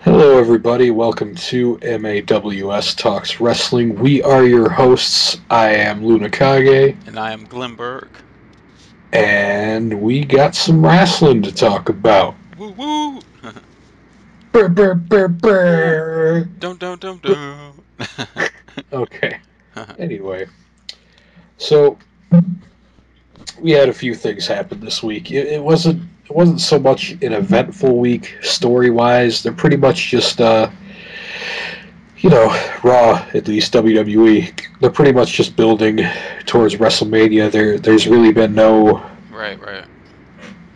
Hello, everybody. Welcome to MAWS Talks Wrestling. We are your hosts. I am Lunakage, And I am Glenberg. and we got some wrestling to talk about. Woo woo! Brr, brr, brr, brr. Dum dum dum Brr. dum. Okay. Anyway, so we had a few things happen this week. It wasn't so much an eventful week story wise. They're pretty much just Raw, at least WWE, they're pretty much just building towards WrestleMania. There's really been no, Right, right.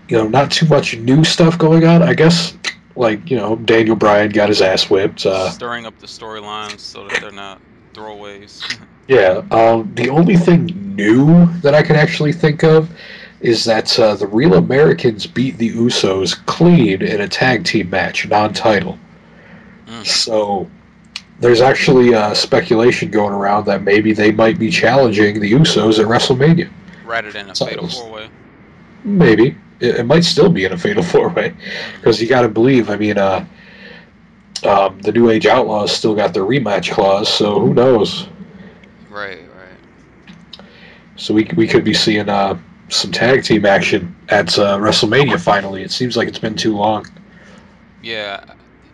not too much new stuff going on. I guess, like, Daniel Bryan got his ass whipped. Just stirring up the storylines so that they're not throwaways. Yeah, the only thing new that I can actually think of is that the Real Americans beat the Usos clean in a tag team match, non-title. Mm. So there's actually speculation going around that maybe they might be challenging the Usos at WrestleMania. Rather than a fatal Titles. four way. Maybe. It might still be in a fatal four way. Mm. Because you got to believe, I mean, the New Age Outlaws still got their rematch clause, so who knows? Right, right. So we could be seeing some tag team action at WrestleMania finally. It seems like it's been too long. Yeah,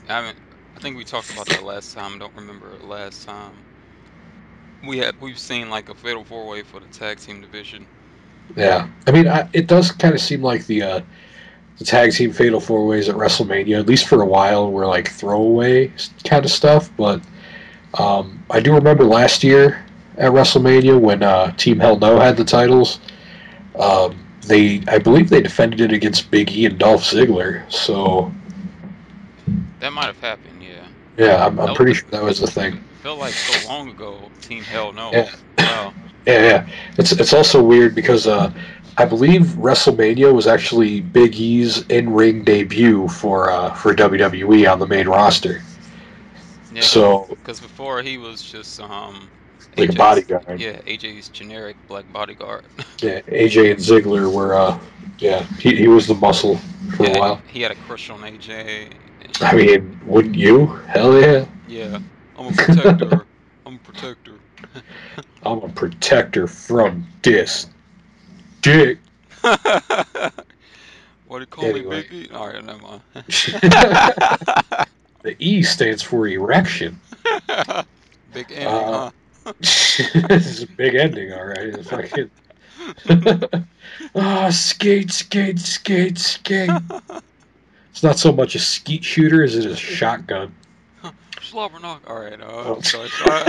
I haven't. I think we talked about that last time. Don't remember last time. We've seen like a fatal four way for the tag team division. Yeah. I mean, it does kind of seem like the tag team fatal four ways at WrestleMania, at least for a while, were like throwaway kind of stuff. But I do remember last year at WrestleMania when Team Hell No had the titles. I believe they defended it against Big E and Dolph Ziggler. So That might have happened. Yeah. yeah, I'm That was pretty the. sure that was the thing. Felt like so long ago. Team Hell Yeah, No. Wow. yeah. It's also weird because I believe WrestleMania was actually Big E's in ring debut for WWE on the main roster. Yeah, So because before he was just like a AJ's bodyguard. yeah AJ's generic black bodyguard. Yeah, AJ and Ziggler were yeah, he was the muscle for a Yeah, while. he had a crush on AJ. I And mean, wouldn't you? Hell yeah. yeah, I'm a protector. I'm a protector. I'm a protector from this dick. What do you call me, Anyway, Biggie? All right, never mind. the E stands for erection. Big ending, Uh, huh? this is a big ending, all right. It's fucking. Ah, skate, skate, skate, skate. It's not so much a skeet shooter as it is a shotgun. Slobber knock. All right, Oh, sorry, sorry.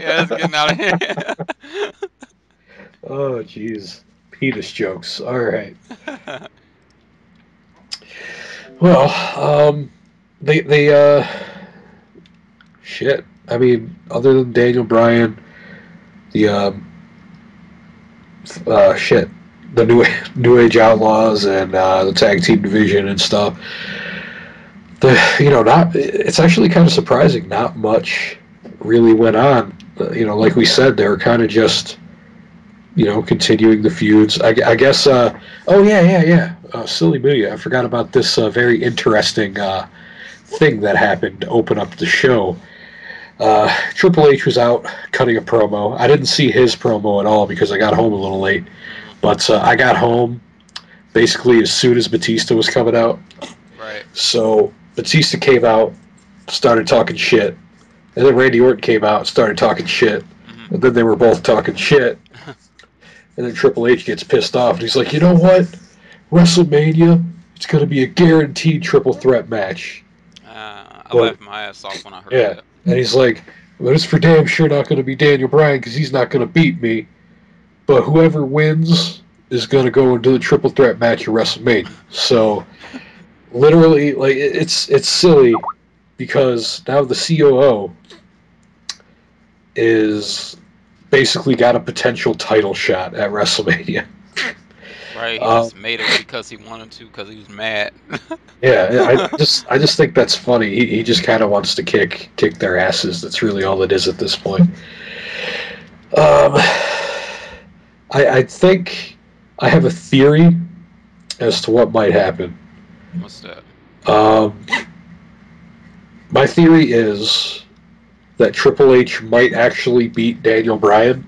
Yeah, it's getting out of hand. oh, jeez. Penis jokes. All right. Well, they shit. I mean, other than Daniel Bryan, the shit, the New Age Outlaws and the tag team division and stuff. Not. It's actually kind of surprising. Not much really went on. Like we said, they were kind of just continuing the feuds. I guess. Oh yeah, yeah, yeah. Silly me. I forgot about this very interesting thing that happened to open up the show. Triple H was out cutting a promo. I didn't see his promo at all because I got home a little late. Mhm. But I got home basically as soon as Batista was coming out. Right. So Batista came out, started talking shit, and then Randy Orton came out, started talking shit, Mhm. and then they were both talking shit, and then Triple H gets pissed off, and he's like, you know what? WrestleMania, it's going to be a guaranteed triple threat match. I But laughed my ass off when I heard yeah, that. and he's like, but it's for damn sure not going to be Daniel Bryan because he's not going to beat me. But whoever wins is going to go into the triple threat match at WrestleMania. So literally, like it's silly because now the COO is basically got a potential title shot at WrestleMania. Right, he Um, just made it because he wanted to, because he was mad. yeah, I just think that's funny. He just kind of wants to kick their asses. That's really all it is at this point. Um, I think I have a theory as to what might happen. What's that? Um, my theory is that Triple H might actually beat Daniel Bryan,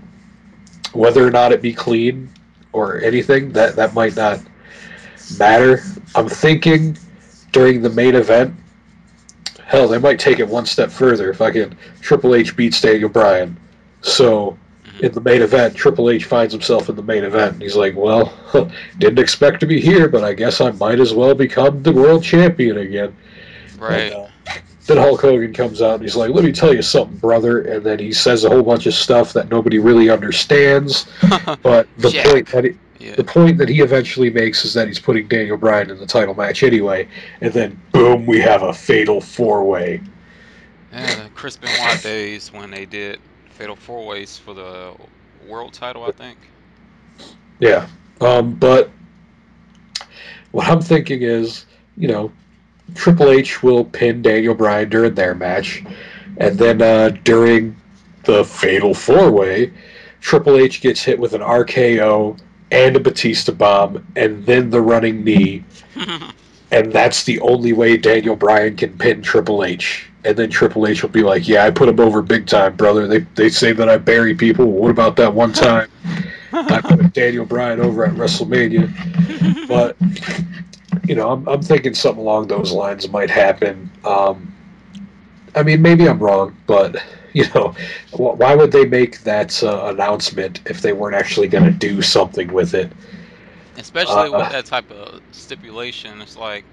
whether or not it be clean or anything. That might not matter. I'm thinking during the main event. Hell, they might take it one step further. Fucking Triple H beats Daniel Bryan. So, Hmm. in the main event, Triple H finds himself in the main event. And he's like, well, didn't expect to be here, but I guess I might as well become the world champion again. And Right. then Hulk Hogan comes out and he's like, let me tell you something, brother. And then he says a whole bunch of stuff that nobody really understands. But Jack. Yeah. the point that he eventually makes is that he's putting Daniel Bryan in the title match anyway, and then boom, we have a fatal four-way. Yeah, the Chris Benoit days when they did Fatal Four Ways for the world title, I think. Yeah, but what I'm thinking is, you know, Triple H will pin Daniel Bryan during their match, and then during the fatal four-way, Triple H gets hit with an RKO and a Batista bomb, and then the running knee, and that's the only way Daniel Bryan can pin Triple H. And then Triple H will be like, "Yeah, I put him over big time, brother. They say that I bury people. What about that one time I put Daniel Bryan over at WrestleMania?" But I'm thinking something along those lines might happen. I mean, maybe I'm wrong, but why would they make that announcement if they weren't actually going to do something with it? Especially with Uh, that type of stipulation, it's like,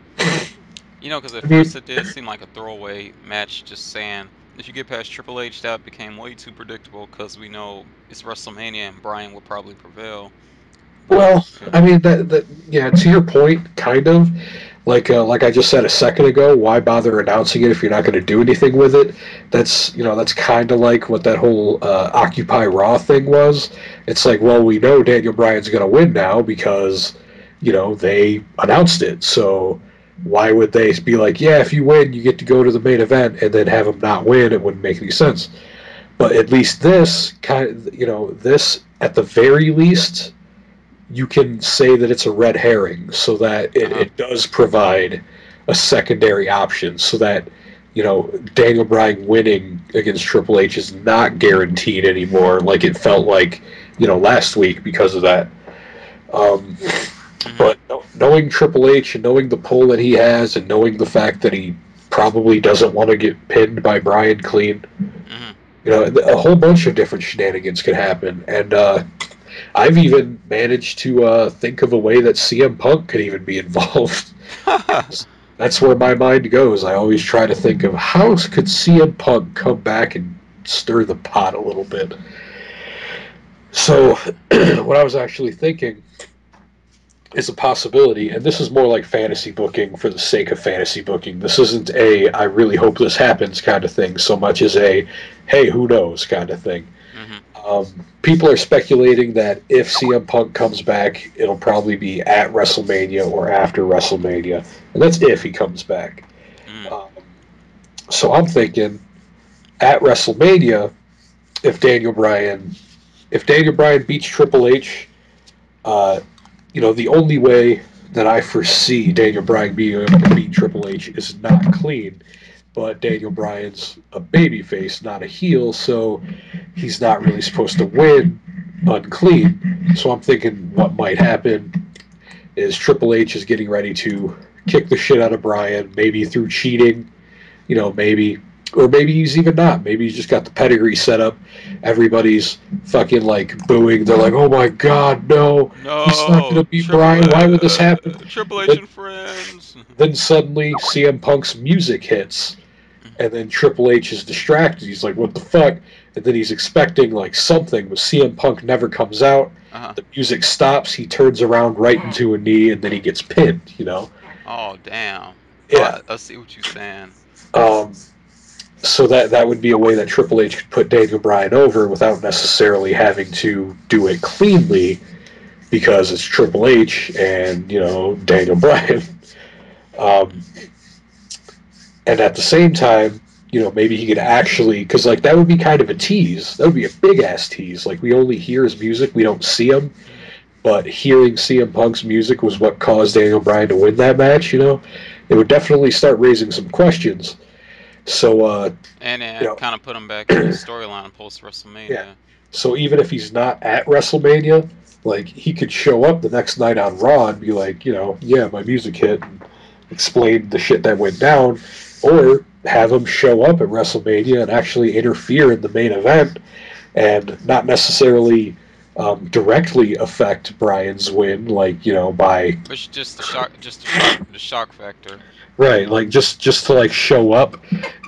because at I mean, first it did seem like a throwaway match, just saying if you get past Triple H, that became way too predictable because we know it's WrestleMania and Bryan will probably prevail. But well, I mean that yeah. To your point, kind of like I just said a second ago. Why bother announcing it if you're not going to do anything with it? That's kind of like what that whole Occupy Raw thing was. It's like, well, we know Daniel Bryan's going to win now because they announced it. So why would they be like, yeah, if you win, you get to go to the main event, and then have him not win? It wouldn't make any sense. But at least this kind of, this at the very least you can say that it's a red herring so that uh-huh. it does provide a secondary option so that Daniel Bryan winning against Triple H is not guaranteed anymore like it felt like last week because of that. um, Hmm. but knowing Triple H and knowing the pull that he has and knowing the fact that he probably doesn't want to get pinned by Bryan clean, Hmm. a whole bunch of different shenanigans could happen. And I've even managed to think of a way that CM Punk could even be involved. That's where my mind goes. I always try to think of how could CM Punk come back and stir the pot a little bit. So, what I was actually thinking is a possibility, and this is more like fantasy booking for the sake of fantasy booking. This isn't a I really hope this happens kind of thing so much as a hey, who knows kind of thing. Hmm. People are speculating that if CM Punk comes back, it'll probably be at WrestleMania or after WrestleMania, and that's if he comes back. Mm. Um, so I'm thinking at WrestleMania, if Daniel Bryan, if Daniel Bryan beats Triple H, uh, the only way that I foresee Daniel Bryan being able to beat Triple H is not clean, but Daniel Bryan's a babyface, not a heel, so he's not really supposed to win unclean. So I'm thinking what might happen is Triple H is getting ready to kick the shit out of Bryan, maybe through cheating, maybe, or maybe he's even not. Maybe he's just got the pedigree set up. Everybody's fucking like booing. They're like, "Oh my god, no, he's not No, gonna beat Bryan. Why would this happen?" Triple H Then, and friends. then suddenly CM Punk's music hits, and then Triple H is distracted. He's like, "What the fuck?" And then he's expecting like something, but CM Punk never comes out. Uh-huh. The music stops. He turns around right into a knee, and then he gets pinned. Oh, damn. Oh, Yeah. I see what you're saying. Um, so that would be a way that Triple H could put Daniel Bryan over without necessarily having to do it cleanly because it's Triple H and Daniel Bryan. Um, and at the same time, maybe he could actually, because like that would be kind of a tease. That would be a big ass tease. Like we only hear his music, we don't see him, Mhm. but hearing CM Punk's music was what caused Daniel Bryan to win that match. It would definitely start raising some questions. So And you it know, kind of put him back in the storyline post yeah. WrestleMania. So even if he's not at WrestleMania, like he could show up the next night on Raw and be like, yeah, my music hit, and explain the shit that went down, or have him show up at WrestleMania and actually interfere in the main event and not necessarily directly affect Bryan's win, like by But it's the shock factor. right, like just to like show up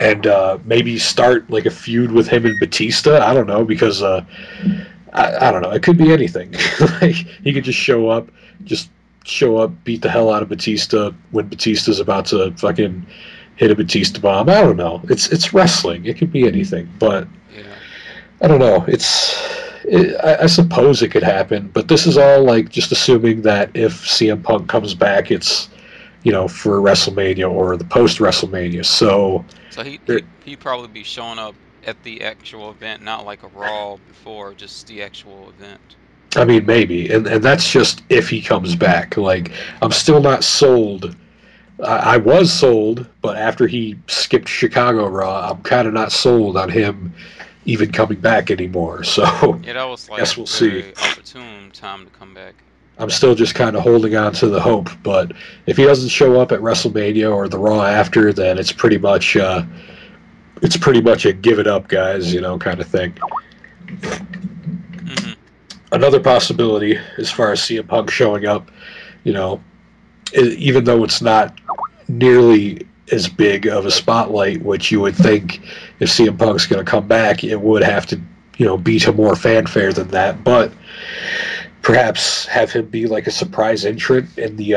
and maybe start like a feud with him and Batista. I don't know because I don't know. It could be anything. Like he could Hmm. just just show up, beat the hell out of Batista when Batista's about to fucking hit a Batista bomb. I don't know. It's wrestling. It could be anything, but Yeah. I don't know. I suppose it could happen, but this is all like just assuming that if CM Punk comes back, it's for WrestleMania or the post WrestleMania. So So he there, he he'd probably be showing up at the actual event, not like a Raw before, just the actual event. I mean, maybe, and that's just if he comes back. Like I'm still not sold. I was sold, but after he skipped Chicago Raw, I'm kind of not sold on him even coming back anymore. So Yeah, that was I like guess a we'll see. very opportune time to come back. I'm still just kind of holding on to the hope, but if he doesn't show up at WrestleMania or the Raw after, then it's pretty much a give it up, guys, kind of thing. Hmm. Another possibility, as far as CM Punk showing up, you know, even though it's not nearly as big of a spotlight, which you would think if CM Punk's going to come back, it would have to, be to more fanfare than that. But perhaps have him be like a surprise entrant in the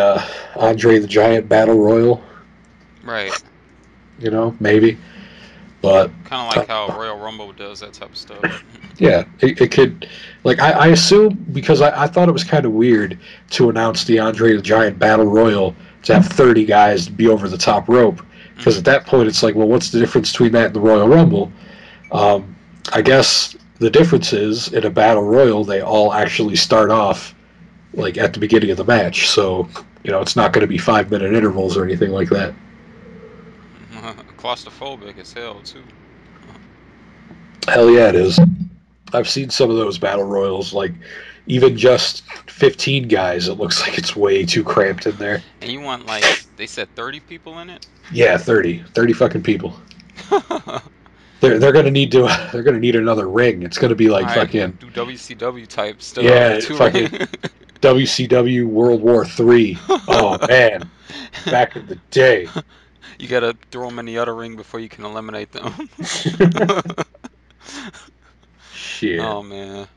Andre the Giant Battle Royal, Right. maybe. But Kind of like how Royal Rumble does that type of stuff. yeah, it could. Like, I assume, because I thought it was kind of weird to announce the Andre the Giant Battle Royal to have 30 guys be over the top rope. Because Hmm. at that point, it's like, well, what's the difference between that and the Royal Rumble? Um, I guess the difference is in a Battle Royal, they all actually start off like at the beginning of the match. So, it's not going to be 5 minute intervals or anything like that. Claustrophobic as hell too. Hell yeah, it is. I've seen some of those battle royals, like even just 15 guys. It looks like it's way too cramped in there. And you want like they said 30 people in it? Yeah, 30 fucking people. They're gonna need to they're gonna need another ring. It's gonna be like Right, fucking do WCW type stuff. yeah, Two fucking ring. WCW World War III. Oh man, back in the day. You gotta throw them in the other ring before you can eliminate them. Shit. Oh man.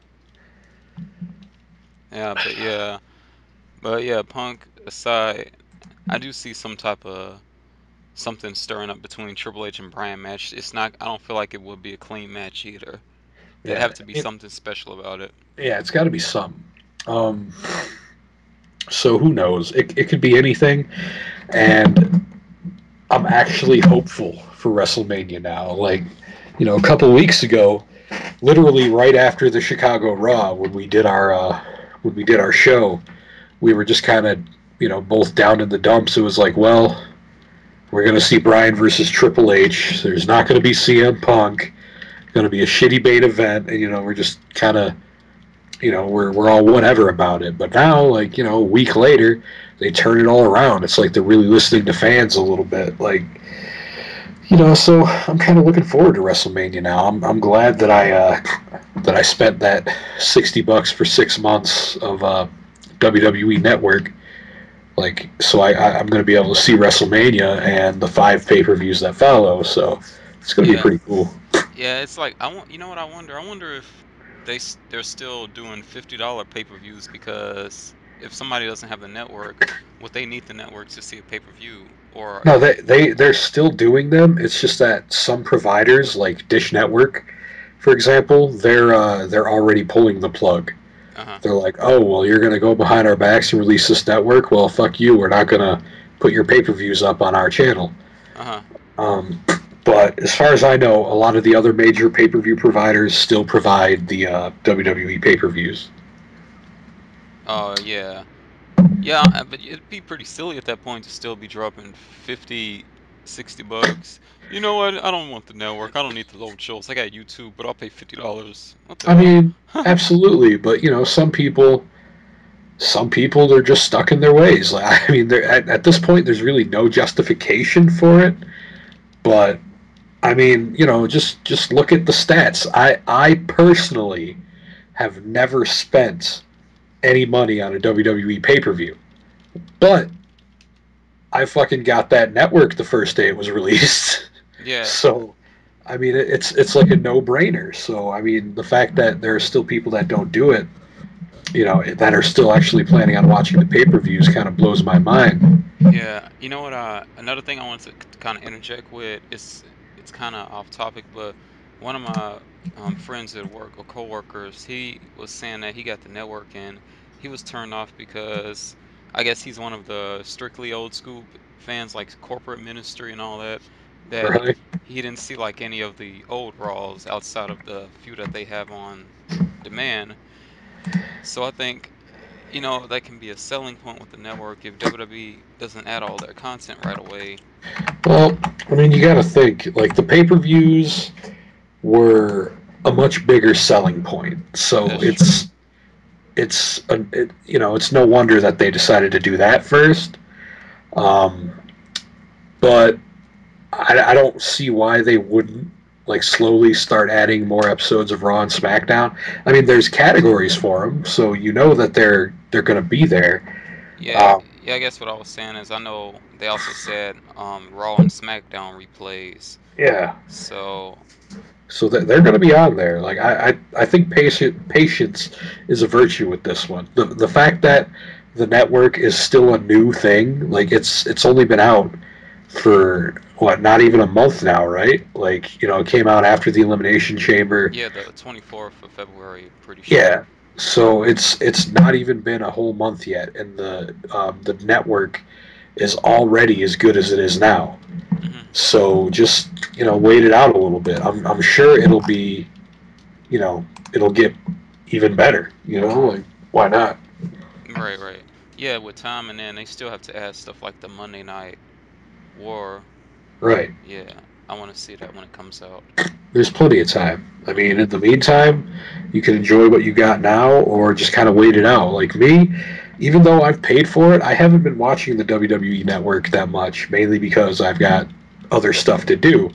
Yeah, but yeah, Punk aside, I do see some type of something stirring up between Triple H and Bryan match. It's not. I don't feel like it would be a clean match either. There'd Yeah. have to be something special about it. Yeah, it's got to be something. Um, so who knows? It could be anything, and I'm actually hopeful for WrestleMania now. Like, a couple weeks ago, literally right after the Chicago Raw, when we did our show, we were just kind of both down in the dumps. It was like, well, we're gonna see Bryan versus Triple H. There's not gonna be CM Punk. It's gonna be a shitty main event, and we're just kind of we're all whatever about it. But now, like a week later, they turn it all around. It's like they're really listening to fans a little bit. Like so I'm kind of looking forward to WrestleMania now. I'm glad that I spent that $60 for 6 months of WWE Network. Like, so I'm going to be able to see WrestleMania and the 5 pay-per-views that follow. So it's going to be Yeah, pretty cool. yeah. It's like I want. You know what I wonder? I wonder if they're still doing $50 pay-per-views because if somebody doesn't have the network, would they need the network to see a pay-per-view? Or No, they're still doing them. It's just that some providers, like Dish Network, for example, they're already pulling the plug. uh-huh, They're like, oh, well, you're going to go behind our backs and release this network? Well, fuck you. We're not going to put your pay per views up on our channel. uh-huh. Um, but as far as I know, a lot of the other major pay per view providers still provide the WWE pay per views. Oh yeah. Yeah, but it'd be pretty silly at that point to still be dropping 50. $60. You know what? I don't want the network. I don't need the load shows. I got YouTube, but I'll pay $50. What the I hell? mean, absolutely, but some people they're just stuck in their ways. Like, I mean, at this point, there's really no justification for it. But I mean, just look at the stats. I personally have never spent any money on a WWE pay per view, but I fucking got that network the first day it was released. Yeah, So I mean, it's like a no brainer. So I mean, the fact that there are still people that don't do it, that are still actually planning on watching the pay per views, kind of blows my mind. yeah. You know what? Another thing I want to kind of interject with is it's kind of off topic, but one of my friends at work or coworkers, he was saying that he got the network and he was turned off because I guess he's one of the strictly old school fans, like corporate ministry and all that, that Right? he didn't see like any of the old Raws outside of the few that they have on demand. So I think, that can be a selling point with the network if WWE doesn't add all their content right away. Well, I mean, you got to think like the pay per views were a much bigger selling point. So That's true. it's no wonder that they decided to do that first. Um, but I don't see why they wouldn't like slowly start adding more episodes of Raw and SmackDown. I mean, there's categories for them, so you know that they're going to be there. Yeah, Um, yeah, I guess what I was saying is I know they also said Raw and SmackDown replays. yeah, So, so they're going to be on there. Like I think patience is a virtue with this one. The fact that the network is still a new thing, like it's only been out for what, not even a month now, right? Like it came out after the Elimination Chamber. yeah, the 24th of February, pretty Yeah, sure. so it's not even been a whole month yet, and the network is already as good as it is now. Hmm. So just wait it out a little bit. I'm sure you know it'll get even better. Like why not? Right, right. Yeah, with time, and then they still have to add stuff like the Monday Night War. Right. Yeah, I want to see that when it comes out. There's plenty of time. I mean, Hmm. in the meantime, you can enjoy what you got now, or just kind of wait it out. Like me, even though I've paid for it, I haven't been watching the WWE Network that much, mainly because I've got other stuff to do.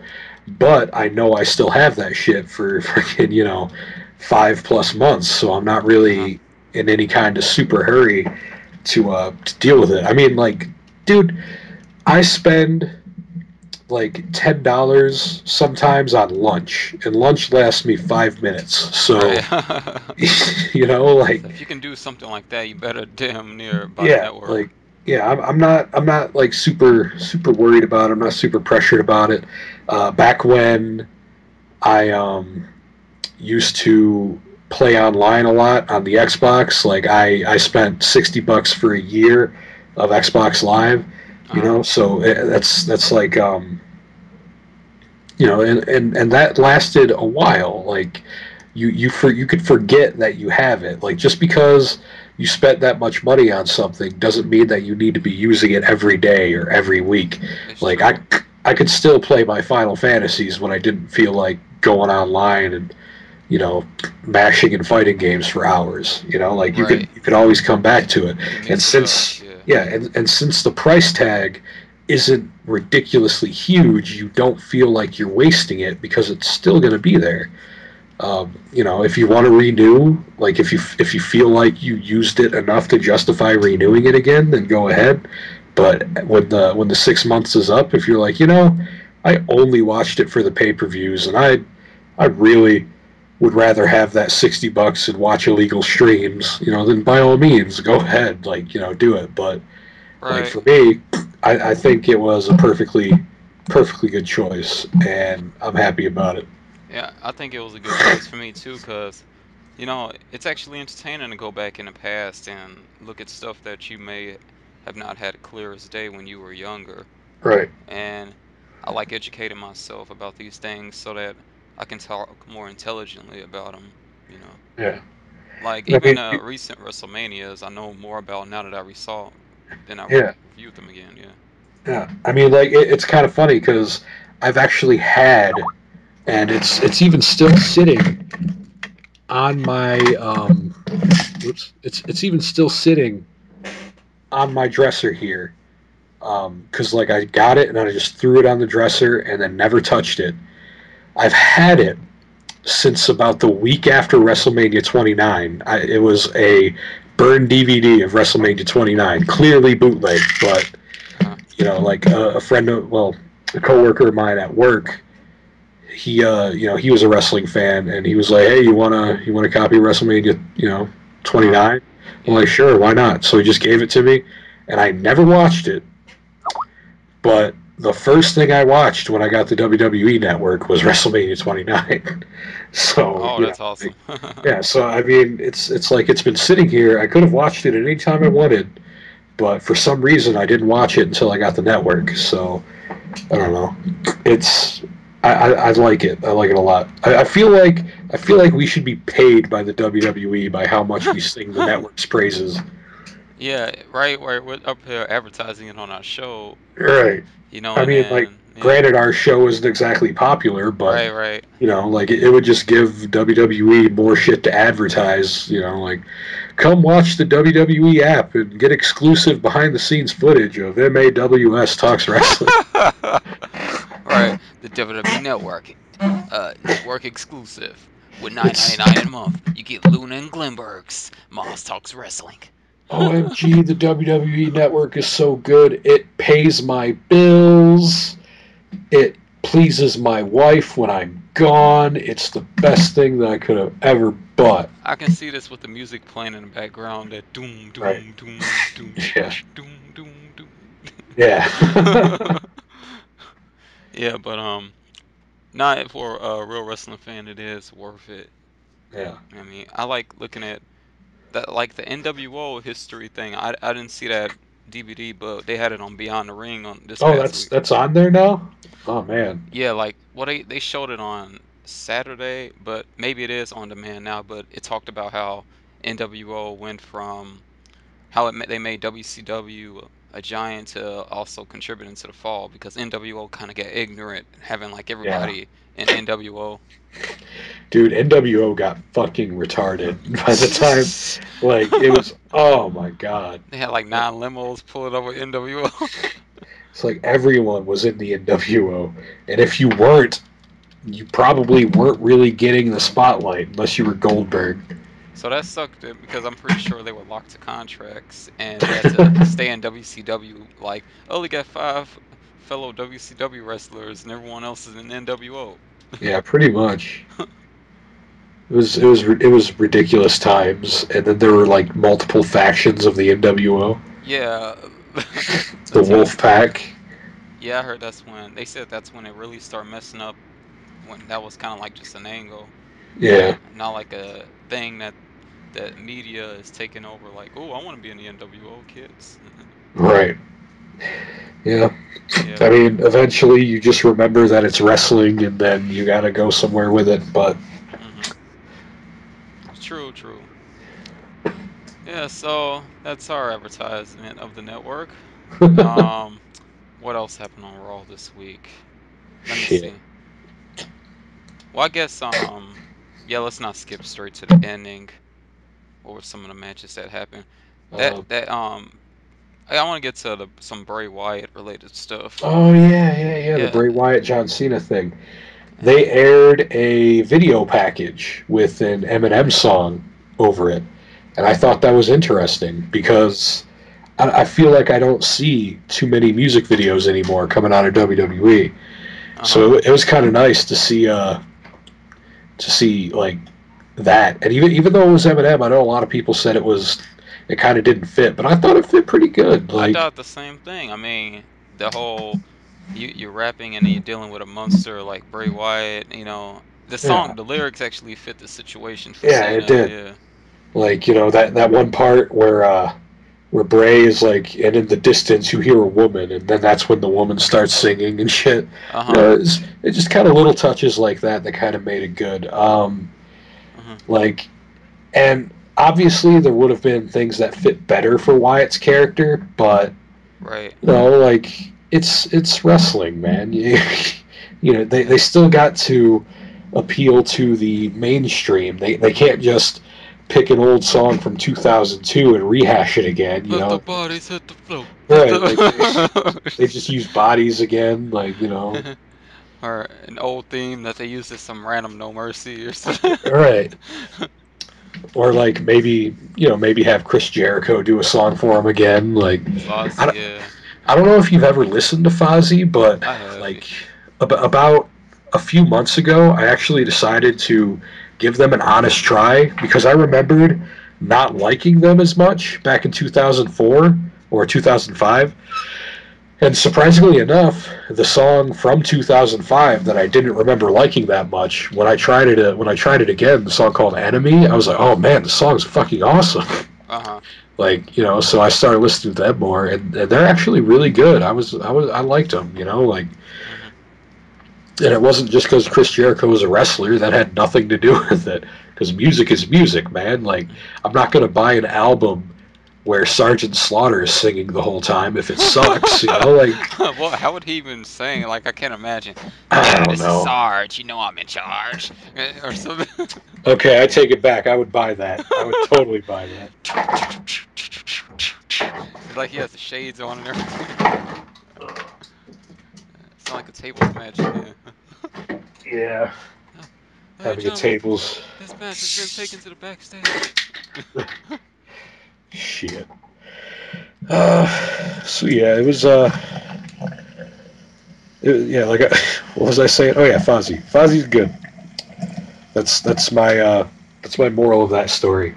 But I know I still have that shit for freaking 5+ months, so I'm not Uh-huh. really in any kind of super hurry to deal with it. I mean, like, dude, I spend like $10 sometimes on lunch, and lunch lasts me 5 minutes. Right. So, like, So if you can do something like that, you better damn near buy the yeah, network. like, yeah, I'm not like super worried about it. I'm not super pressured about it. Back when I used to play online a lot on the Xbox, like I spent $60 for a year of Xbox Live. Uh-huh. So that's like and that lasted a while. Like you could forget that you have it. Like just because you spent that much money on something doesn't mean that you need to be using it every day or every week. It's Like true. I could still play my Final Fantasies when I didn't feel like going online and you know mashing and fighting games for hours. Like Right. you could always come back to it. You can And mix it up. since Yeah. yeah, and since the price tag isn't ridiculously huge, you don't feel like you're wasting it because it's still going to be there. If you want to renew, like if you feel like you used it enough to justify renewing it again, then go ahead. But when the 6 months is up, if you're like, I only watched it for the pay-per-views, and I really would rather have that $60 and watch illegal streams, then by all means go ahead, like do it. But like Right. for me, I think it was a perfectly good choice, and I'm happy about it. Yeah, I think it was a good choice for me too, cause it's actually entertaining to go back in the past and look at stuff that you may have not had clear as day when you were younger. Right. And I like educating myself about these things so that I can talk more intelligently about them, you know. Yeah. Like I even mean, recent WrestleManias, I know more about now that I resaw than I yeah. reviewed them again. Yeah. Yeah, I mean, like it's kind of funny because I've actually had, and it's even still sitting on my whoops, it's even still sitting on my dresser here. Because like I got it and I just threw it on the dresser and then never touched it. I've had it since about the week after WrestleMania 29. It was a burned DVD of WrestleMania 29, clearly bootleg, but Uh, like a friend of, well, a coworker of mine at work, he was a wrestling fan, and he was like, "Hey, you wanna copy WrestleMania, 29?" I'm like, yeah. "Sure, why not?" So he just gave it to me, and I never watched it, but the first thing I watched when I got the WWE Network was WrestleMania 29. So Oh, that's awesome. yeah. So I mean, it's like it's been sitting here. I could have watched it at any time I wanted, but for some reason I didn't watch it until I got the network. So I don't know. It's I like it. I like it a lot. I feel like we should be paid by the WWE by how much we sing the network's praises. Yeah, right. We're up here advertising it on our show, Right. I and mean, like, then yeah, granted, our show isn't exactly popular, but right. like it would just give WWE more shit to advertise. Like, come watch the WWE app and get exclusive behind the scenes footage of MAWS Talks Wrestling. Right. The WWE Network, network exclusive with It's $9.99 a month. You get Luna and Glenberg's Moss Talks Wrestling. OMG, the WWE network is so good. It pays my bills. It pleases my wife when I'm gone. It's the best thing that I could have ever bought. I can see this with the music playing in the background. That doom Right. doom doom doom Yeah. doom doom doom. Yeah. Yeah, but not for a real wrestling fan. It is worth it. Yeah. I mean, I like looking at that, like the NWO history thing. I didn't see that DVD, but they had it on Beyond the Ring on this Oh, past that's week. that's on there now? Oh man. Yeah, like what they showed it on Saturday, but maybe it is on demand now. But it talked about how NWO went from how they made WCW a giant to also contributing to the fall because NWO kind of got ignorant, having like Yeah. everybody in NWO. Dude, NWO got fucking retarded by the time, like, it was, oh my god. They had like 9 limos pulling over NWO. It's like everyone was in the NWO. And if you weren't, you probably weren't really getting the spotlight unless you were Goldberg. So that sucked because I'm pretty sure they were locked to contracts and they had to stay in WCW. Like, oh, we got 5 fellow WCW wrestlers and everyone else is in NWO. Yeah, pretty much. It was ridiculous times, and then there were like multiple factions of the NWO. Yeah, the The team. Wolf Pack. Yeah, I heard that's when they said that's when it really started messing up. When that was kind of like just an angle, Yeah, not like a thing that media is taking over. Like, oh, I want to be in the NWO, kids. right. Yeah. Yeah. I mean, eventually you just remember that it's wrestling, and then you gotta go somewhere with it. But Mhm. True. Yeah, so that's our advertisement of the network. Um, what else happened on Raw this week? Let me shit. see. Well, I guess yeah, let's not skip straight to the ending. What were some of the matches that happened? That Um, that I want to get to some Bray Wyatt related stuff. oh yeah. The Yeah, Bray Wyatt John Cena thing. yeah, They aired a video package with an Eminem song over it, and I thought that was interesting because I feel like I don't see too many music videos anymore coming out of WWE. uh-huh, So it was kind of nice to see like that. And even though it was Eminem, I know a lot of people said it kind of didn't fit, but I thought it fit pretty good. I Like, thought the same thing. I mean, the whole you're rapping and then you're dealing with a monster like Bray Wyatt. The yeah, song, the lyrics actually fit the situation for yeah, it Cena. did. Yeah, Like, that one part where Bray is like, and in the distance you hear a woman, and then that's when the woman starts singing and shit. uh-huh, It just kind of little touches like that kind of made it good. uh-huh, Like, and obviously there would have been things that fit better for Wyatt's character, but right. like it's wrestling, man. You know, they still got to appeal to the mainstream. They can't just pick an old song from 2002 and rehash it again. You Let the know, bodies hit the floor. Let right? Like the they just use bodies again. Like or an old theme that they used as some random No Mercy or something. right. Or like maybe have Chris Jericho do a song for him again. Like I Fozzy, don't, yeah. I don't know if you've ever listened to Fozzy, but I have. like about a few months ago, I actually decided to give them an honest try because I remembered not liking them as much back in 2004 or 2005. And surprisingly enough, the song from 2005 that I didn't remember liking that much, when I tried it again, the song called Enemy, I was like, "Oh man, the song's fucking awesome." Uh-huh. Like, so I started listening to them more, and they're actually really good. I liked them, like, Hmm. and it wasn't just because Chris Jericho was a wrestler. That had nothing to do with it. Because music is music, man. Like, I'm not gonna buy an album where Sergeant Slaughter is singing the whole time if it sucks, Like, Well, how would he even sing? Like, I can't imagine. I don't This is know. Sarge. You know I'm in charge, or something. Okay, I take it back. I would buy that. I would totally buy that. It's like he has the shades on and everything. Sound like a tables match again. Yeah, Hey, having a gentlemen, tables. this match has been taken to the backstage. Shit. So yeah, it was yeah, like what was I saying? Oh yeah, Fozzy. Fozzy's good. That's my moral of that story.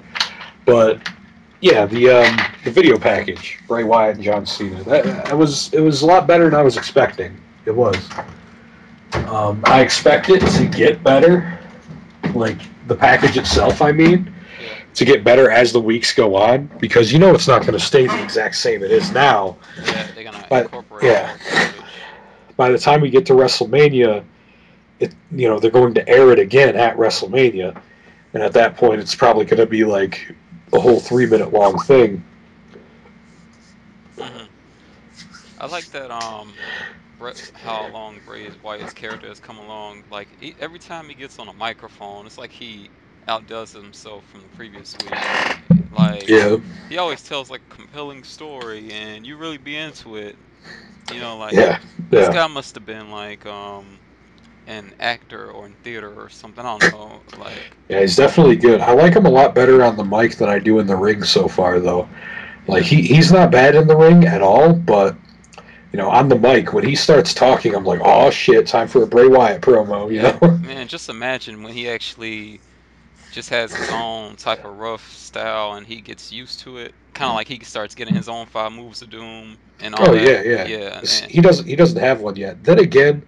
But yeah, the video package, Bray Wyatt and John Cena. It was a lot better than I was expecting. It was. I expect it to get better, like the package itself. I mean, Yeah, to get better as the weeks go on, because it's not going to stay the exact same it is now. yeah, they're gonna But incorporate yeah, more footage. by the time we get to WrestleMania, they're going to air it again at WrestleMania, and at that point, it's probably going to be like a whole 3 minute long thing. Hmm. I like that. How long Bray Wyatt's character has come along. Like every time he gets on a microphone, it's like he outdoes himself from the previous week. Like Yeah, he always tells like a compelling story, and you really be into it. Like yeah, this yeah, guy must have been like an actor or in theater or something. I don't know. Like yeah. He's definitely good. I like him a lot better on the mic than I do in the ring so far, though. Like yeah. he's not bad in the ring at all, but on the mic when he starts talking, I'm like, oh shit, time for a Bray Wyatt promo, Yeah, man, just imagine when he actually just has his own type of rough style and he gets used to it. Kind of like he starts getting his own five moves of doom and all Oh that. yeah, yeah. Yeah, man. He doesn't have one yet. Then again,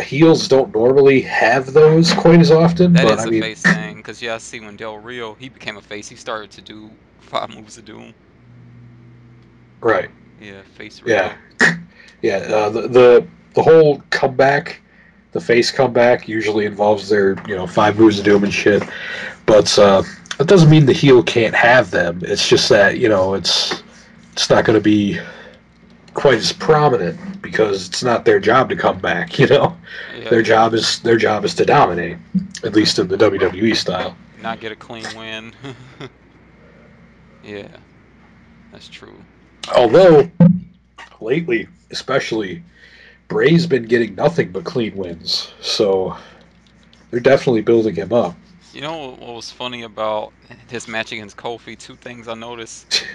heels don't normally have those quite as often. That But is I a mean, face thing, because yeah, I see when Del Rio, he became a face, he started to do five moves of doom. right? Yeah, face Yeah, Rio. yeah. The whole comeback, the face comeback, usually involves their five moves of doom and shit. But that doesn't mean the heel can't have them. It's just that it's not going to be quite as prominent because it's not their job to come back. Yeah, Their job is to dominate, at least in the WWE style. not get a clean win. Yeah, that's true. Although lately, especially, Bray's been getting nothing but clean wins, so they're definitely building him up. You know what was funny about his match against Kofi? Two things I noticed.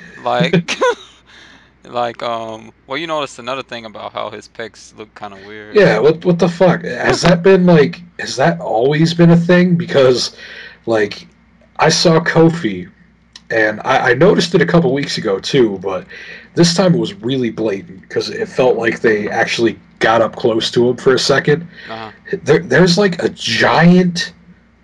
Like, well, you noticed another thing about how his pecs look kind of weird. Yeah, what the fuck? Has that always been a thing? Because like I saw Kofi and I noticed it a couple weeks ago too, but this time it was really blatant because it felt like they actually got up close to him for a second. Uh-huh. There's like a giant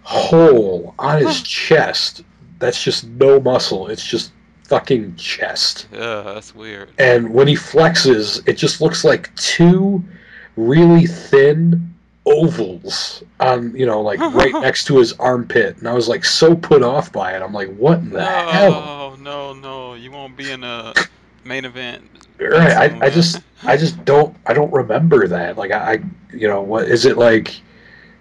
hole on his chest that's just no muscle. It's just fucking chest. Yeah, that's weird. And when he flexes, it just looks like two really thin ovals on, like right next to his armpit. And I was like so put off by it. I'm like, what in the hell? No, no, no. You won't be in a main event That right. too, I man. just I don't remember that. Like what is it like?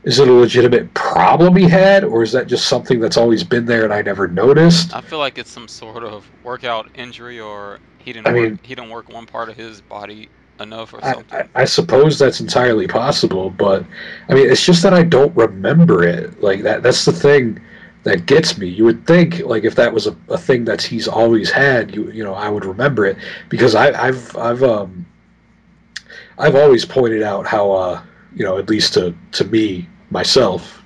Is it a legitimate problem he had, or is that just something that's always been there and I never noticed? I feel like it's some sort of workout injury, or I mean, he didn't work one part of his body enough or I something. I suppose that's entirely possible, but I mean, it's just that I don't remember it. Like that's the thing that gets me. You would think, like, if that was a thing that he's always had, I would remember it because I've always pointed out how, at least to me myself,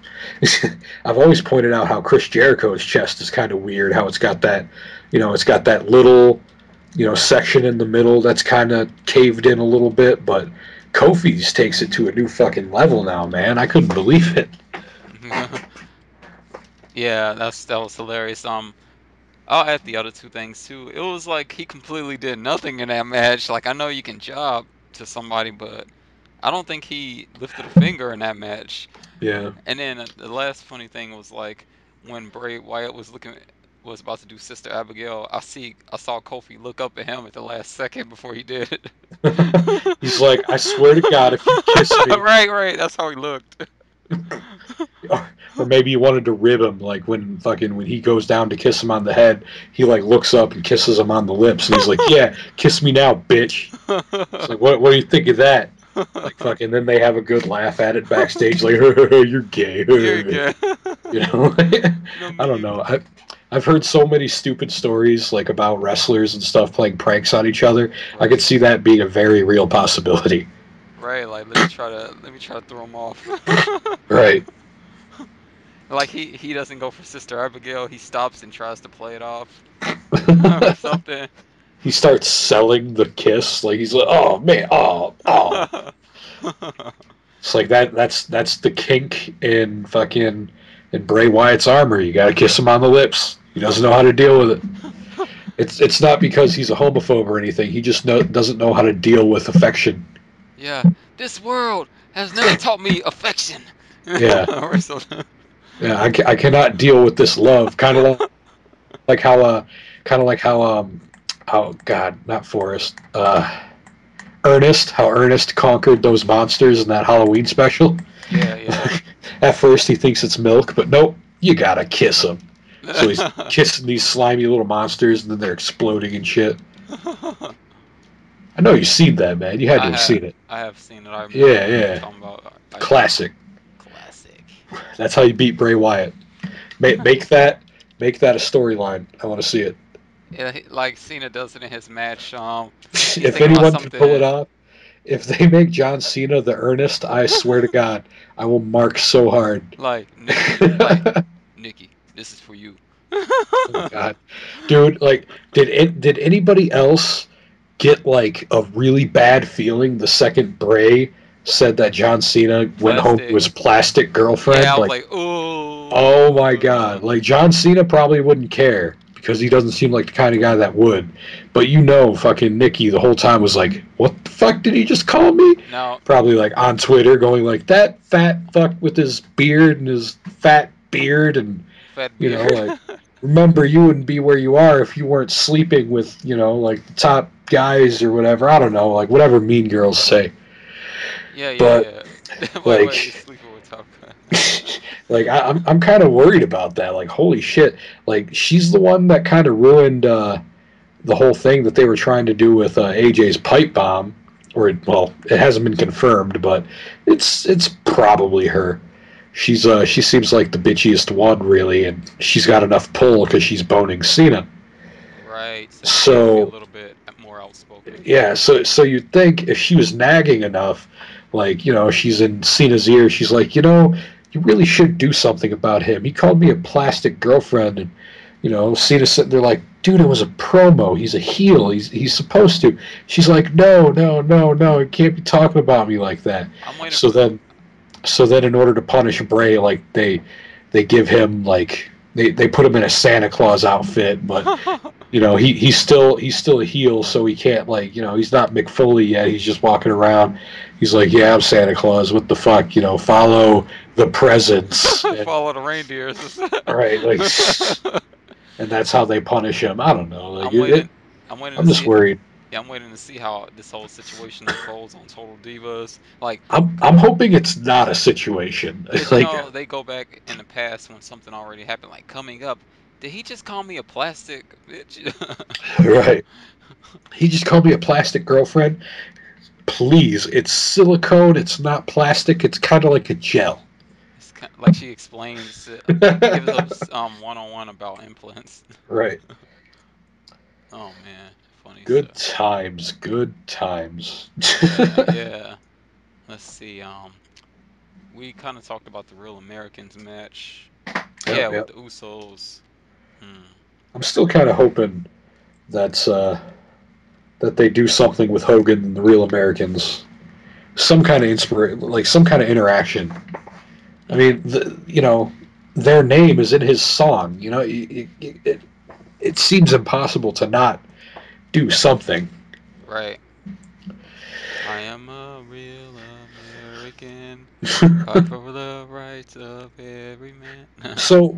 I've always pointed out how Chris Jericho's chest is kind of weird. How it's got that little, section in the middle that's kind of caved in a little bit, but Kofi's takes it to a new fucking level now, man. I couldn't believe it. Yeah, that was hilarious. I'll add the other two things too. It was like he completely did nothing in that match. Like I know you can job to somebody, but I don't think he lifted a finger in that match. Yeah. And then the last funny thing was like when Bray Wyatt was about to do Sister Abigail. I saw Kofi look up at him at the last second before he did it. He's like, I swear to God, if you kiss me, Right, right. That's how he looked. or maybe you wanted to rib him, like when he goes down to kiss him on the head, he like looks up and kisses him on the lips, and he's like, "Yeah, kiss me now, bitch." It's like, what do you think of that? Like fucking, then they have a good laugh at it backstage, like, "You're gay," You're good. you know. No I don't mean. know. I've heard so many stupid stories like about wrestlers and stuff playing pranks on each other. I could Right. see that being a very real possibility. Right, like let me try to throw him off. Right. Like he doesn't go for Sister Abigail, he stops and tries to play it off or something. He starts selling the kiss, like he's like, "Oh man, oh." It's like that's the kink in fucking in Bray Wyatt's armor. You gotta kiss him on the lips. He doesn't know how to deal with it. It's not because he's a homophobe or anything. He just doesn't know how to deal with affection. Yeah, this world has never taught me affection. Yeah, Or something. yeah. I cannot deal with this love. Like how kind of like how God, not Forrest. Ernest, how Ernest conquered those monsters in that Halloween special. Yeah, yeah. At first, he thinks it's milk, but nope, you gotta kiss him. So he's kissing these slimy little monsters, and then they're exploding and shit. I know you've seen that, man. You had to have seen it. I have seen it. I have no Yeah, idea what you're yeah. talking about. I don't. Classic. Classic. That's how you beat Bray Wyatt. Make that a storyline. I want to see it. Yeah, like Cena does it in his match. He's If thinking about anyone can pull it something off, if they make John Cena the Ernest, I swear to God, I will mark so hard. like Nikki, this is for you. Oh God, dude! Like, did anybody else get like a really bad feeling the second Bray said that John Cena went home to Plastic. his plastic Yeah, girlfriend? I was Like, like, oh my God! oh. Like John Cena probably wouldn't care because he doesn't seem like the kind of guy that would. But fucking Nikki the whole time was like, "What the fuck did he just call me?" Now, Probably like on Twitter going like, "That fat fuck with his beard and his fat beard and." fat You know, beard. like remember you wouldn't be where you are if you weren't sleeping with, like the top guys or whatever. I don't know, like whatever mean girls say. Yeah, yeah, But yeah. Wait, he's like sleeping with Top Gun. like I'm kind of worried about that. Like holy shit. Like she's the one that kind of ruined the whole thing that they were trying to do with AJ's pipe bomb or well, it hasn't been confirmed, but it's probably her. She seems like the bitchiest one, really, and she's got enough pull because she's boning Cena. Right, so she needs to be a So little bit more outspoken. yeah, so you'd think if she was nagging enough, like she's in Cena's ear, she's like, you really should do something about him. He called me a plastic girlfriend, and Cena's sitting there like, dude, it was a promo. He's a heel. He's supposed to. She's like, no, no, no, no. You can't be talking about me like that. I'm waiting So for the. then in order to punish Bray, like they give him like they put him in a Santa Claus outfit, but he's still a heel, so he can't like he's not Mick Foley yet. He's just walking around. He's like, yeah, I'm Santa Claus. What the fuck, follow the presents, and Follow the reindeers. right, like, and that's how they punish him. I don't know, like I'm waiting. I'm waiting to I'm just see. worried. Yeah, I'm waiting to see how this whole situation unfolds on Total Divas. Like, I'm hoping it's not a situation. cause Like, they go back in the past when something already happened. Like coming up, did he just call me a plastic bitch? right. He just called me a plastic girlfriend. Please, it's silicone. It's not plastic. It's kind of like a gel. It's kind like she explains, gives us one-on-one about implants. Right. Oh man, funny Good stuff. times. Good times. Yeah, yeah. Let's see. We kind of talked about the Real Americans match. Yeah, Yep, with yep. the Usos. Hmm. I'm still kind of hoping that's that they do something with Hogan and the Real Americans. Some kind of like some kind of interaction. I Hmm. mean, their name is in his song. It seems impossible to not do something. Right. I am a real American. Fight for the rights of every man. So,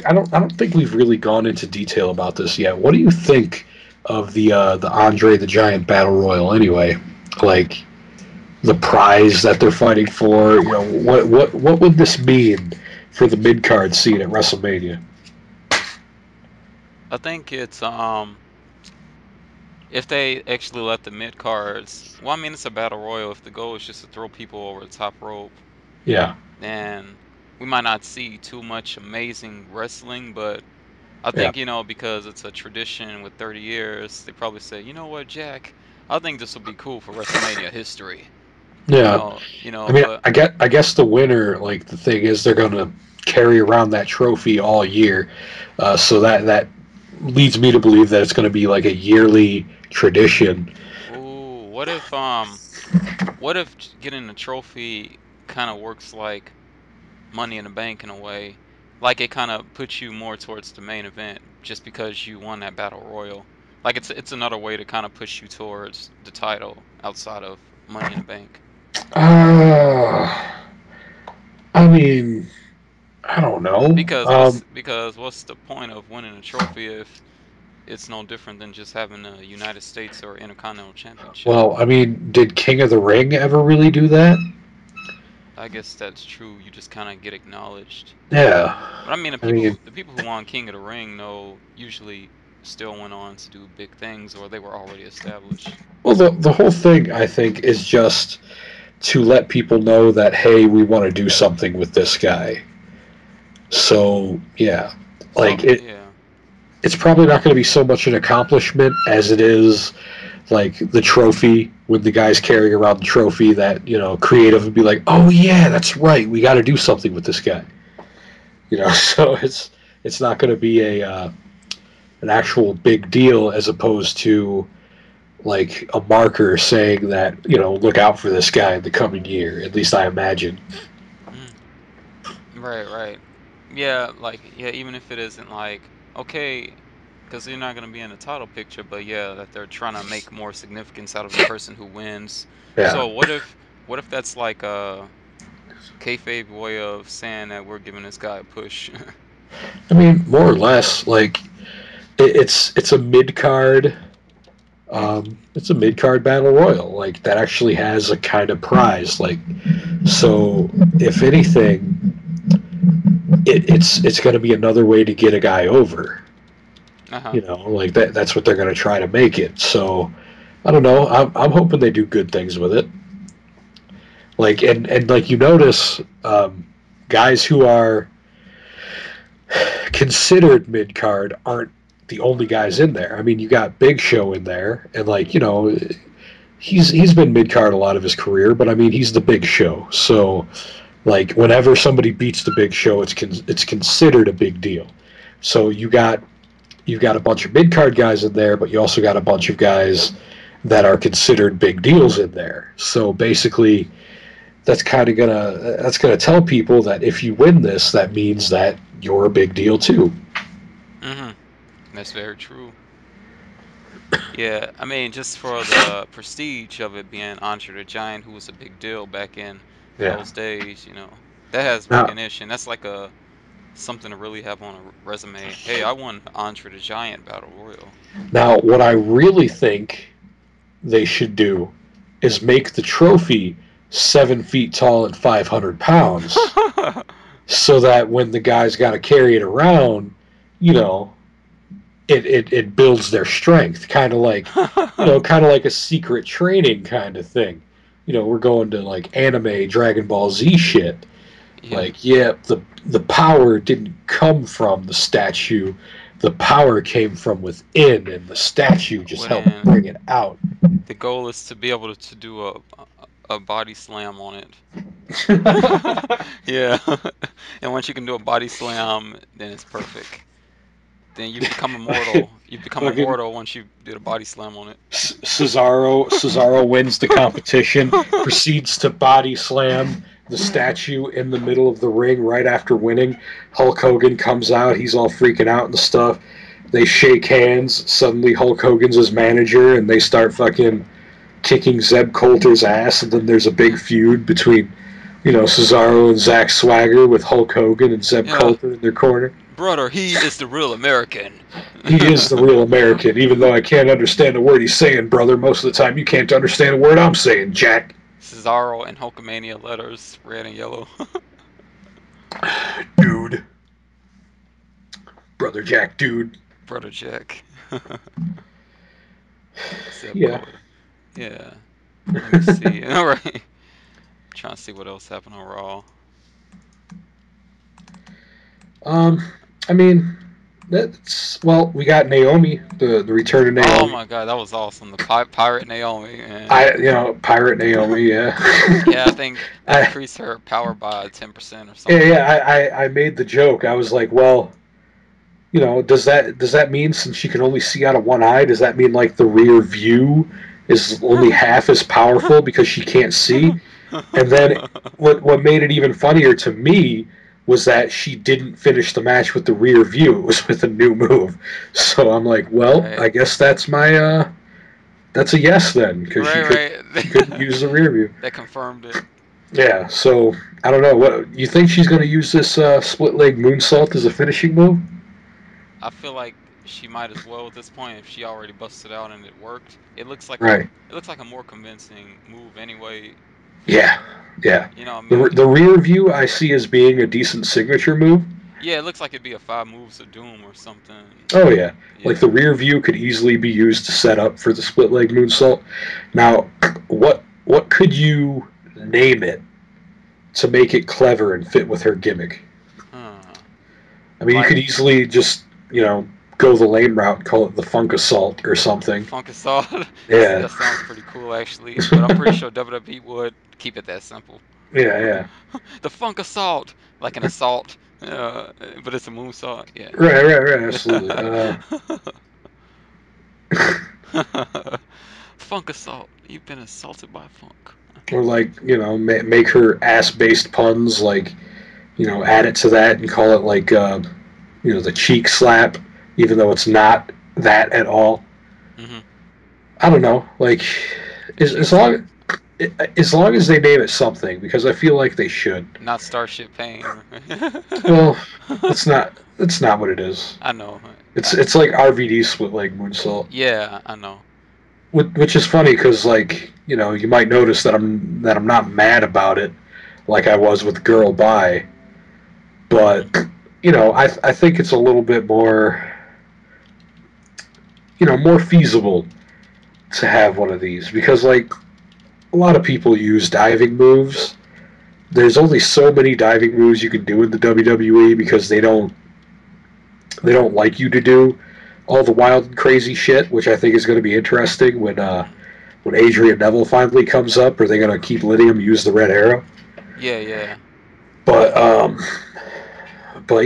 I don't think we've really gone into detail about this yet. What do you think of the Andre the Giant Battle Royal? Anyway, like the prize that they're fighting for. What would this mean for the mid card scene at WrestleMania? I think it's if they actually let the mid cards. Well, I mean it's a battle royal. If the goal is just to throw people over the top rope, Yeah, then we might not see too much amazing wrestling. But I yeah, think because it's a tradition with 30 years, they probably say, you know what, Jack, I think this will be cool for WrestleMania history. yeah. I mean, But I guess the winner, like the thing is, they're gonna carry around that trophy all year, so that leads me to believe that it's going to be like a yearly tradition. ooh, what if getting the trophy kind of works like Money in the Bank in a way? Like it kind of puts you more towards the main event just because you won that battle royal. Like it's another way to kind of push you towards the title outside of Money in the Bank. Uh, I mean, I don't know. Because what's the point of winning a trophy if it's no different than just having a United States or Intercontinental Championship? Well, I mean, did King of the Ring ever really do that? I guess that's true. You just kind of get acknowledged. Yeah. But I mean, I mean, the people who won King of the Ring, know usually still went on to do big things, or they were already established. well, the whole thing I think is just to let people know that hey, we want to do something with this guy. So yeah, So like yeah, it's probably not going to be so much an accomplishment as it is like the trophy when the guy's carrying around the trophy that creative would be like, oh yeah, that's right, we got to do something with this guy. So it's not going to be a an actual big deal as opposed to like a marker saying that look out for this guy in the coming year. At least I imagine. mm, right, right, yeah, like yeah, even if it isn't like okay, because you're not gonna be in the title picture, but yeah, that they're trying to make more significance out of the person who wins. Yeah, So what if that's like a kayfabe way of saying that we're giving this guy a push? I mean more or less like it's a mid card. It's a mid card battle royal like that actually has a kind of prize like so if anything it's going to be another way to get a guy over. Uh-huh. Like that's what they're going to try to make it. So I don't know. I'm hoping they do good things with it. Like and like you notice, guys who are considered mid card aren't the only guys in there. I mean, you got Big Show in there, and like he's been mid card a lot of his career, but I mean he's the Big Show. So like whenever somebody beats the Big Show, it's considered a big deal. So you've got a bunch of mid card guys in there, but you also got a bunch of guys that are considered big deals in there. So basically, that's gonna tell people that if you win this, that means that you're a big deal too. Mm-hmm. That's very true. Yeah, I mean, just for the prestige of it being Andre the Giant, who was a big deal back in Yeah. those days, that has Now, recognition. That's like a something to really have on a resume. Hey, I won Andre the Giant Battle Royal. now, what I really think. they should do is make the trophy 7 feet tall and 500 pounds, so that when the guy's got to carry it around, you know, it builds their strength, kind of like, kind of like a secret training kind of thing. We're going to like anime Dragon Ball Z shit. Yeah. Like, yeah, the power didn't come from the statue. The power came from within, and the statue just Well helped then, bring it out. the goal is to be able to do a body slam on it. Yeah. And once you can do a body slam, then it's perfect. Then you've become immortal. You've become Fucking immortal once you did a body slam on it. Cesaro wins the competition, proceeds to body slam the statue in the middle of the ring right after winning. Hulk Hogan comes out, he's all freaking out and stuff. They shake hands. Suddenly Hulk Hogan's his manager, and they start fucking kicking Zeb Coulter's ass. And then there's a big feud between, Cesaro and Zack Swagger with Hulk Hogan and Zeb Yeah. Coulter in their corner. Brother, he is the real American. He is the real American, even though I can't understand a word he's saying, brother. Most of the time, you can't understand a word I'm saying, Jack. Cesaro and Hulkamania letters, red and yellow. Dude. Brother Jack, dude. Brother Jack. Zeb Yeah. Coulter. Yeah. Let me see. All right. Trying to see what else happened on Raw. I mean, we got Naomi, the return of Naomi. Oh my God, that was awesome. The pirate Naomi. Man. Pirate Naomi, yeah. Yeah, I think they increased her power by 10% or something. Yeah, I made the joke. I was like, well, does that mean, since she can only see out of one eye, does that mean like the rear view is only half as powerful because she can't see? And then what made it even funnier to me was that she didn't finish the match with the rear view. It was with a new move. So I'm like, well, Right. I guess that's that's a yes then, because she couldn't use the rear view. That confirmed it. Yeah, so I don't know. What you think she's going to use this split leg moonsault as a finishing move? I feel like she might as well at this point if she already busted out and it worked. It looks like Right. it looks like a more convincing move anyway. Yeah, yeah. You know what I mean? The rear view I see as being a decent signature move. Yeah, it looks like it'd be a 5 moves of doom or something. Oh yeah. Like the rear view could easily be used to set up for the split leg moonsault. Now, what could you name it to make it clever and fit with her gimmick? I mean, you could easily just go the lame route and call it the Funk Assault or something. Funk Assault. Yeah. That sounds pretty cool actually, but I'm pretty sure WWE would keep it that simple. Yeah. The Funk Assault, like an assault, but it's a moonsault. Yeah. Right. Absolutely. Funk Assault. You've been assaulted by Funk. Or like make her ass-based puns, like add it to that and call it like the cheek slap, even though it's not that at all. Mm-hmm. I don't know. Like as long as they name it something, because I feel like they should. Not Starship Pain. Well, it's not what it is. I know. It's like RVD split leg moonsault. Yeah, I know. Which is funny because you might notice that I'm not mad about it, like I was with Girl Bye, but I think it's a little bit more more feasible to have one of these, because like a lot of people use diving moves. There's only so many diving moves you can do in the WWE because they don't like you to do all the wild and crazy shit, which I think is going to be interesting when Adrian Neville finally comes up. Are they going to keep letting him use the red arrow? Yeah. But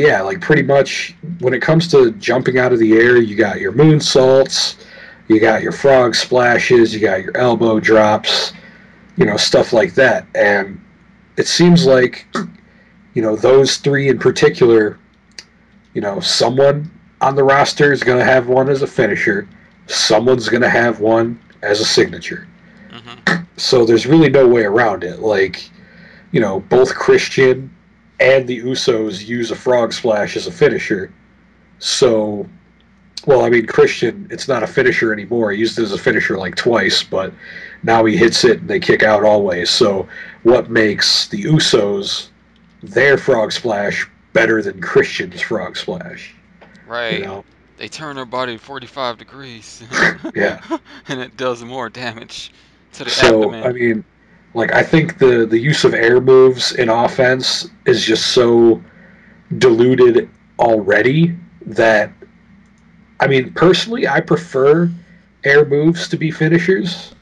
yeah, like pretty much when it comes to jumping out of the air, you got your moonsaults, you got your frog splashes, you got your elbow drops, stuff like that. And it seems like, those three in particular, someone on the roster is going to have one as a finisher, someone's going to have one as a signature. Mm-hmm. So there's really no way around it. Like, both Christian and the Usos use a frog splash as a finisher. So, Well, I mean, Christian, it's not a finisher anymore. He used it as a finisher like twice, but now he hits it and they kick out always. So, what makes the Usos their frog splash better than Christian's frog splash? You Right. know? They turn their body 45 degrees, Yeah. and it does more damage to the So, I abdomen. mean, like, I think the use of air moves in offense is just so diluted already that, I mean, personally, I prefer air moves to be finishers.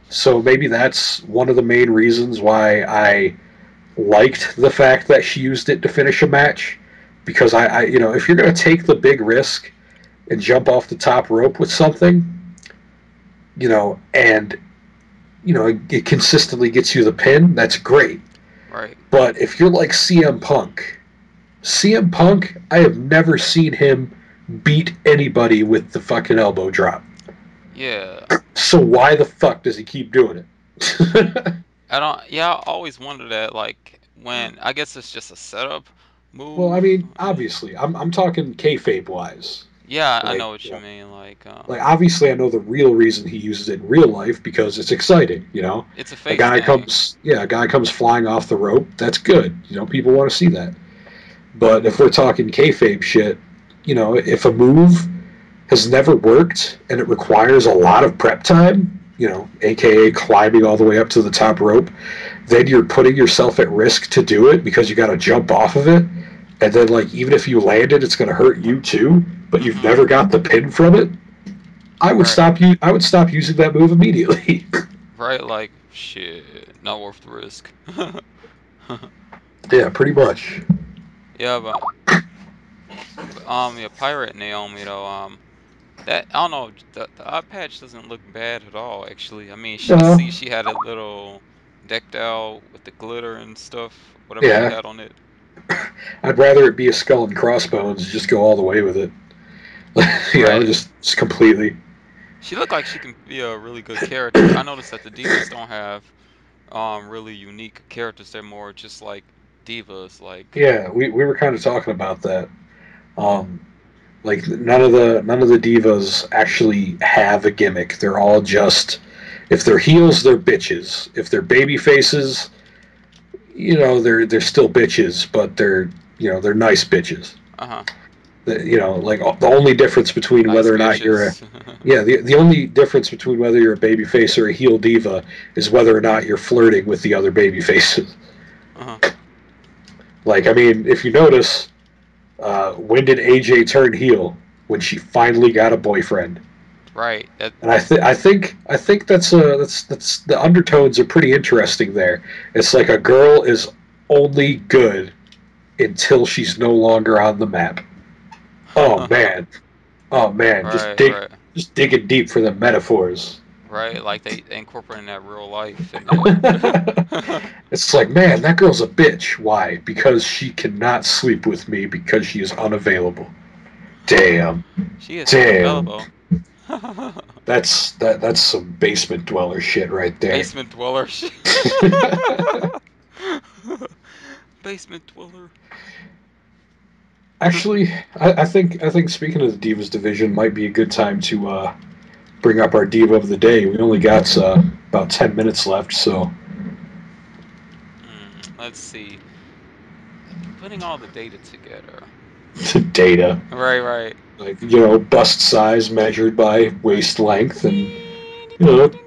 So maybe that's one of the main reasons why I liked the fact that she used it to finish a match. Because if you're going to take the big risk and jump off the top rope with something, and it consistently gets you the pin, that's great. Right. But if you're like CM Punk, I have never seen him beat anybody with the fucking elbow drop. Yeah. So why the fuck does he keep doing it? I don't. Yeah, I always wondered that. Like when I guess it's just a setup Well, I move. mean, obviously, I'm talking kayfabe wise. Yeah, I Like, know what you mean. Like, obviously, I know the real reason he uses it in real life because it's exciting. it's a face thing. A guy comes flying off the rope. That's good. People want to see that. But if we're talking kayfabe shit, if a move has never worked and it requires a lot of prep time, aka climbing all the way up to the top rope, then you're putting yourself at risk to do it because you got to jump off of it. And then, like, even if you land it, it's going to hurt you too, but you've Hmm. never got the pin from it. Right. I would stop using that move immediately. Right. Like shit. Not worth the risk. Yeah, pretty much. Yeah, yeah, Pirate Naomi though. That I don't know. The eye patch doesn't look bad at all. Actually, I mean, I No, see she had it little decked out with the glitter and stuff. Whatever she yeah, had on it. I'd rather it be a skull and crossbones. And just go all the way with it. Right. Just completely. She looked like she can be a really good character. I noticed that the divas don't have really unique characters. They're more just like divas. Like Yeah, we were kind of talking about that. Um, like none of the divas actually have a gimmick. They're all just, if they're heels, they're bitches. If they're baby faces, they're still bitches, but they're nice bitches. uh-huh. Like the only difference between Nice whether or not you're a bitches. yeah, the only difference between whether you're a baby face or a heel diva is whether or not you're flirting with the other baby faces. Uh-huh. Like, I mean, if you notice, when did AJ turn heel? When she finally got a boyfriend. Right. That And I think that's the undertones are pretty interesting there. It's like a girl is only good until she's no longer on the map. Oh man, oh man, right, right. just digging deep for the metaphors. Right. Like they incorporating that real life in there. It's like, man, that girl's a bitch. Why? Because she cannot sleep with me because she is unavailable. Damn, She is damn. unavailable. That's some basement dweller shit right there. Basement dweller. Basement dweller. Actually, I think speaking of the Divas division might be a good time to bring up our Diva of the day. We only got about 10 minutes left, so Let's see. Putting all the data together. data, Right, right. like, bust size measured by Right. waist length and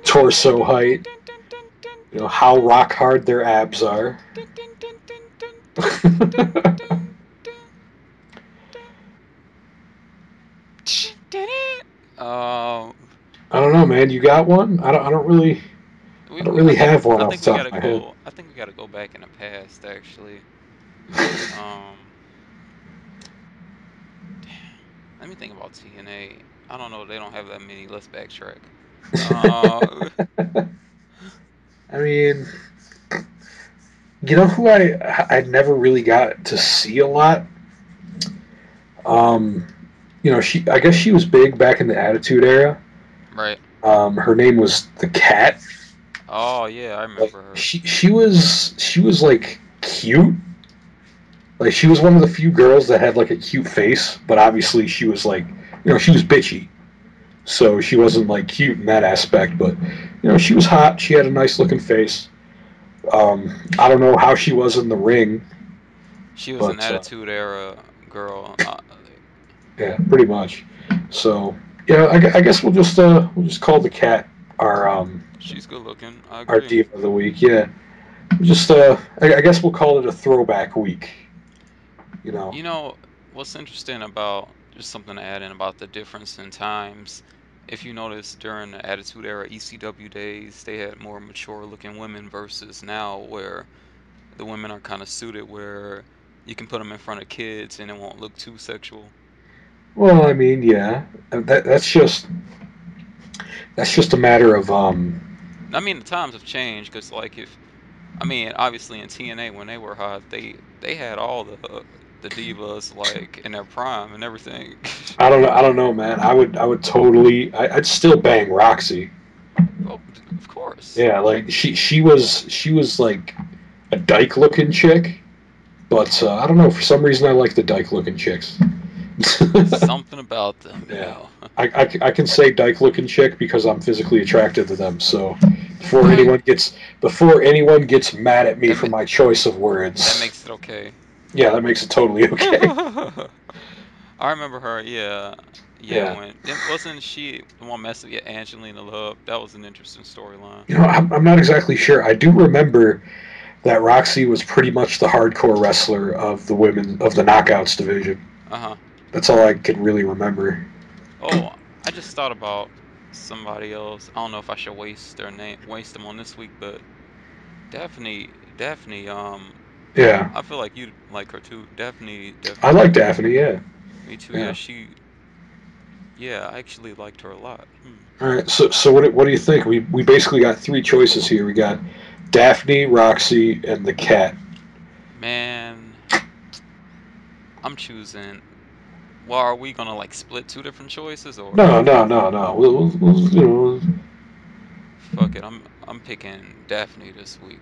torso height. How rock hard their abs are. Um, I don't know, man. You got one? I don't really have one I off think the we top gotta of my head. go. I think we gotta go back in the past, actually. Um, Let me think about TNA. I don't know. They don't have that many. Let's backtrack. Uh, I mean, who I never really got to see a lot. Um, she I guess she was big back in the Attitude Era. right. Her name was the Cat. Oh yeah, I Like, remember her. she was like cute. Like, she was one of the few girls that had like a cute face, but obviously she was like she was bitchy. So she wasn't like cute in that aspect, but she was hot. She had a nice looking face. I don't know how she was in the ring, She was an but Attitude Era girl. yeah, pretty much. So yeah, I guess we'll just call the cat our She's good looking. I our agree. diva of the week. Yeah, just I guess we'll call it a throwback week. You know. You know, what's interesting about, just something to add in about the difference in times, if you notice during the Attitude Era ECW days, they had more mature looking women versus now where the women are kind of suited where you can put them in front of kids and it won't look too sexual. Well, I mean, yeah, that's just a matter of I mean, the times have changed because, like, if I mean, obviously in TNA when they were hot, they had all the divas like in their prime and everything. I don't know, man. I would totally I'd still bang Roxy. Well, of course. Yeah, like she was like a dyke looking chick, but I don't know, for some reason I like the dyke looking chicks. Something about them, you Yeah, know. I can say dyke looking chick because I'm physically attracted to them. So before Okay. anyone gets mad at me That for ma- my choice of that words, makes it okay. yeah, that makes it totally okay. I remember her, yeah. Yeah, Yeah, when wasn't she the one messing with Angelina Love? That was an interesting storyline. I'm not exactly sure. I do remember that Roxy was pretty much the hardcore wrestler of the women of the Knockouts division. Uh-huh. That's all I can really remember. Oh, I just thought about somebody else. I don't know if I should waste them on this week, but Daphne, Yeah, I feel like you'd like her too. I like Daphne. Yeah, Me too. Yeah, yeah. yeah, I actually liked her a lot. Hmm. All right. So what do you think? We basically got three choices here. We got Daphne, Roxy, and the cat. Man, I'm choosing. Well, are we gonna like split two different choices or No. fuck it? I'm picking Daphne this week.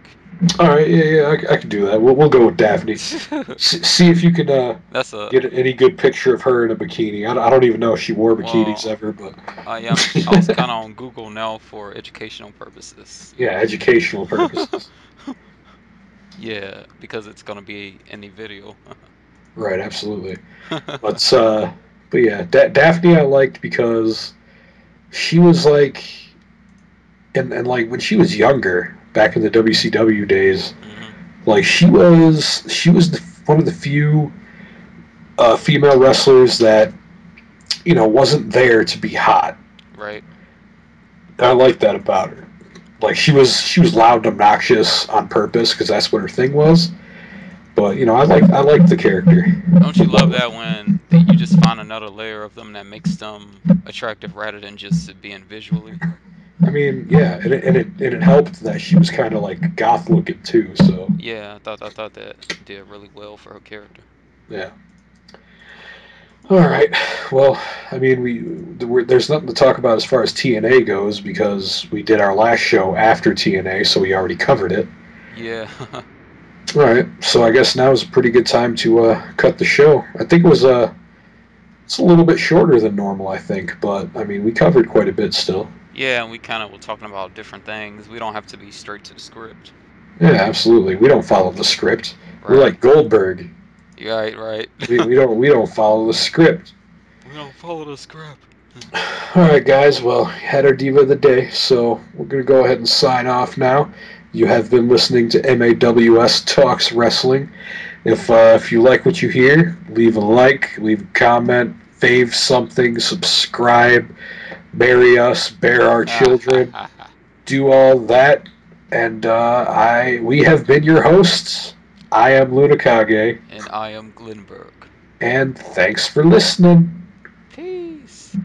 All right. Yeah. I can do that. We'll go with Daphne. See if you can That's a get any good picture of her in a bikini. I don't even know if she wore bikinis well. ever, but I was kind of on Google now for educational purposes. yeah, educational purposes. Yeah, because it's gonna be in the video. Right. Absolutely. But but yeah, Daphne I liked because she was like, and like when she was younger, back in the WCW days, Hmm. like she was one of the few female wrestlers that wasn't there to be hot. Right. I like that about her. Like she was loud and obnoxious on purpose because that's what her thing was. But I like the character. Don't you love that when you just find another layer of them that makes them attractive rather than just being visually? I mean, yeah, and it helped that she was kind of like goth looking too. So Yeah, I thought that did really well for her character. yeah. All right. Well, I mean, there's nothing to talk about as far as TNA goes because we did our last show after TNA, so we already covered it. Yeah. All right. So I guess now is a pretty good time to cut the show. I think it's a little bit shorter than normal, I think, but I mean, we covered quite a bit still. Yeah, and we kind of were talking about different things. We don't have to be straight to the script. Yeah, absolutely. We don't follow the script. We're Right. like Goldberg. Right, right. We don't follow the script. We don't follow the script. All right, guys. Well, had our diva of the day, so we're gonna go ahead and sign off now. You have been listening to MAWS Talks Wrestling. If you like what you hear, leave a like, leave a comment, fave something, subscribe, marry us, bear our children, do all that. And we have been your hosts. I am Lunakage, And I am Glenberg. and thanks for listening. Peace.